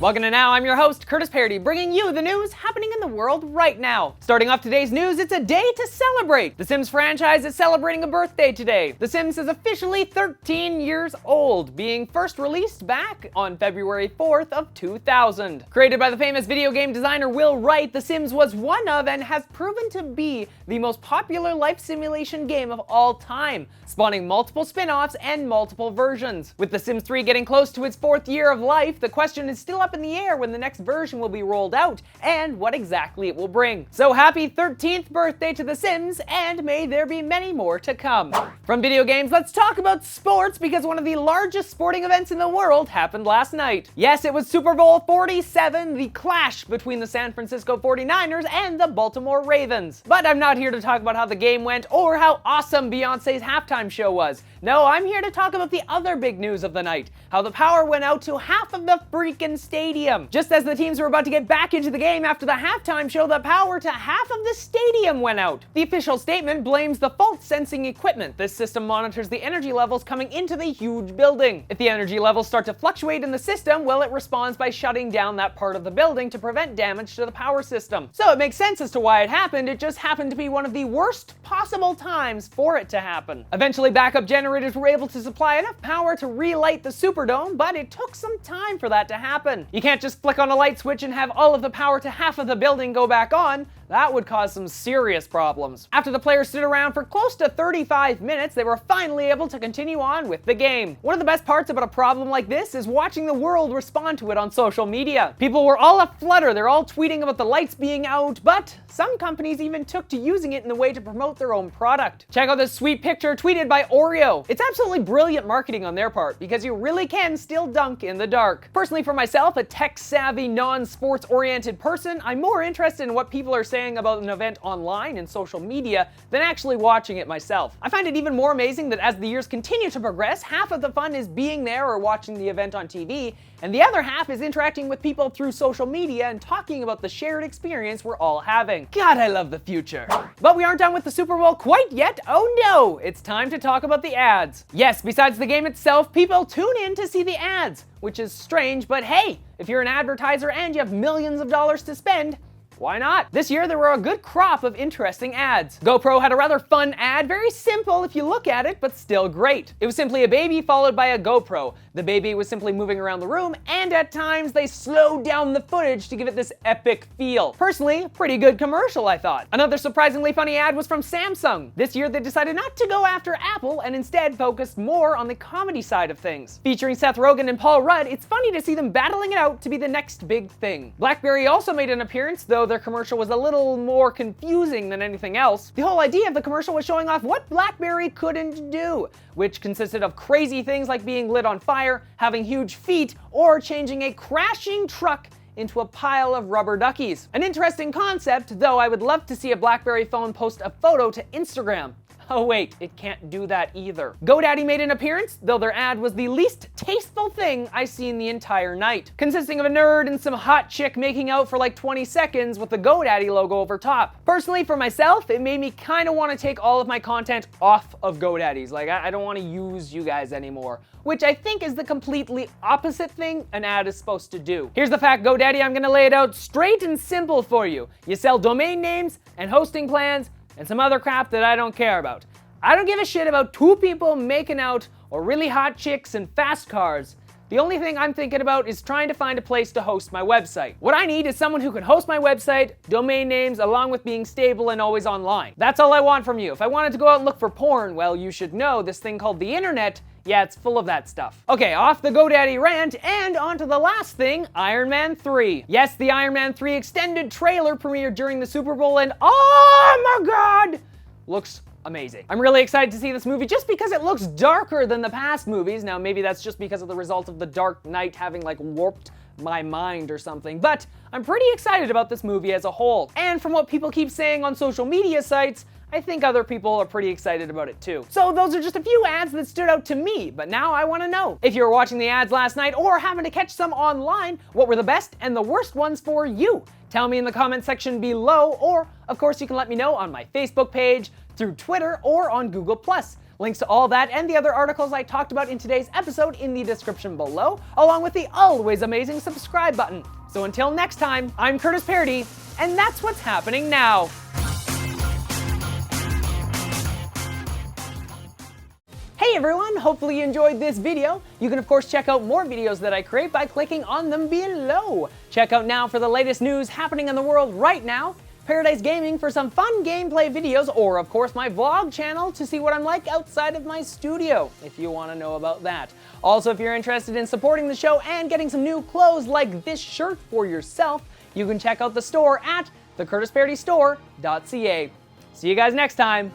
Welcome to Now, I'm your host, Curtis Parody, bringing you the news happening in the world right now. Starting off today's news, it's a day to celebrate. The Sims franchise is celebrating a birthday today. The Sims is officially 13 years old, being first released back on February 4th of 2000. Created by the famous video game designer Will Wright, The Sims was one of and has proven to be the most popular life simulation game of all time, spawning multiple spin-offs and multiple versions. With The Sims 3 getting close to its 4th year of life, the question is still up in the air when the next version will be rolled out and what exactly it will bring. So happy 13th birthday to The Sims, and may there be many more to come. From video games, let's talk about sports, because one of the largest sporting events in the world happened last night. Yes, it was Super Bowl 47, the clash between the San Francisco 49ers and the Baltimore Ravens. But I'm not here to talk about how the game went or how awesome Beyonce's halftime show was. No, I'm here to talk about the other big news of the night, how the power went out to half of the freaking stadium. Just as the teams were about to get back into the game after the halftime show, the power to half of the stadium went out. The official statement blames the fault-sensing equipment. This system monitors the energy levels coming into the huge building. If the energy levels start to fluctuate in the system, well, it responds by shutting down that part of the building to prevent damage to the power system. So it makes sense as to why it happened. It just happened to be one of the worst possible times for it to happen. Eventually, backup generators were able to supply enough power to relight the Superdome, but it took some time for that to happen. You can't just flick on a light switch and have all of the power to half of the building go back on. That would cause some serious problems. After the players stood around for close to 35 minutes, they were finally able to continue on with the game. One of the best parts about a problem like this is watching the world respond to it on social media. People were all aflutter, they're all tweeting about the lights being out, but some companies even took to using it in the way to promote their own product. Check out this sweet picture tweeted by Oreo. It's absolutely brilliant marketing on their part, because you really can still dunk in the dark. Personally, for myself, a tech-savvy, non-sports oriented person, I'm more interested in what people are saying about an event online and social media than actually watching it myself. I find it even more amazing that as the years continue to progress, half of the fun is being there or watching the event on TV, and the other half is interacting with people through social media and talking about the shared experience we're all having. God, I love the future. But we aren't done with the Super Bowl quite yet. Oh no, it's time to talk about the ads. Yes, besides the game itself, people tune in to see the ads, which is strange, but hey, if you're an advertiser and you have millions of dollars to spend, why not? This year there were a good crop of interesting ads. GoPro had a rather fun ad, very simple if you look at it, but still great. It was simply a baby followed by a GoPro. The baby was simply moving around the room, and at times they slowed down the footage to give it this epic feel. Personally, pretty good commercial, I thought. Another surprisingly funny ad was from Samsung. This year they decided not to go after Apple and instead focused more on the comedy side of things. Featuring Seth Rogen and Paul Rudd, it's funny to see them battling it out to be the next big thing. BlackBerry also made an appearance, though their commercial was a little more confusing than anything else. The whole idea of the commercial was showing off what BlackBerry couldn't do, which consisted of crazy things like being lit on fire, having huge feet, or changing a crashing truck into a pile of rubber duckies. An interesting concept, though I would love to see a BlackBerry phone post a photo to Instagram. Oh wait, it can't do that either. GoDaddy made an appearance, though their ad was the least tasteful thing I seen the entire night. Consisting of a nerd and some hot chick making out for like 20 seconds with the GoDaddy logo over top. Personally, for myself, it made me kind of want to take all of my content off of GoDaddy's. Like, I don't want to use you guys anymore, which I think is the completely opposite thing an ad is supposed to do. Here's the fact, GoDaddy, I'm gonna lay it out straight and simple for you. You sell domain names and hosting plans and some other crap that I don't care about. I don't give a shit about two people making out or really hot chicks and fast cars. The only thing I'm thinking about is trying to find a place to host my website. What I need is someone who can host my website, domain names, along with being stable and always online. That's all I want from you. If I wanted to go out and look for porn, well, you should know this thing called the internet, yeah, it's full of that stuff. Okay, off the GoDaddy rant, and on to the last thing, Iron Man 3. Yes, the Iron Man 3 extended trailer premiered during the Super Bowl, and oh my god, looks amazing. I'm really excited to see this movie just because it looks darker than the past movies. Now, maybe that's just because of the result of the Dark Knight having like warped my mind or something, but I'm pretty excited about this movie as a whole. And from what people keep saying on social media sites, I think other people are pretty excited about it too. So those are just a few ads that stood out to me, but now I want to know. If you were watching the ads last night or happened to catch some online, what were the best and the worst ones for you? Tell me in the comment section below, or of course you can let me know on my Facebook page, through Twitter, or on Google+. Links to all that and the other articles I talked about in today's episode in the description below, along with the always amazing subscribe button. So until next time, I'm Curtis Parody, and that's what's happening now. Hey everyone, hopefully you enjoyed this video. You can of course check out more videos that I create by clicking on them below. Check out Now for the latest news happening in the world right now, Paradise Gaming for some fun gameplay videos, or of course my vlog channel to see what I'm like outside of my studio, if you want to know about that. Also, if you're interested in supporting the show and getting some new clothes like this shirt for yourself, you can check out the store at thecurtisparodystore.ca. See you guys next time.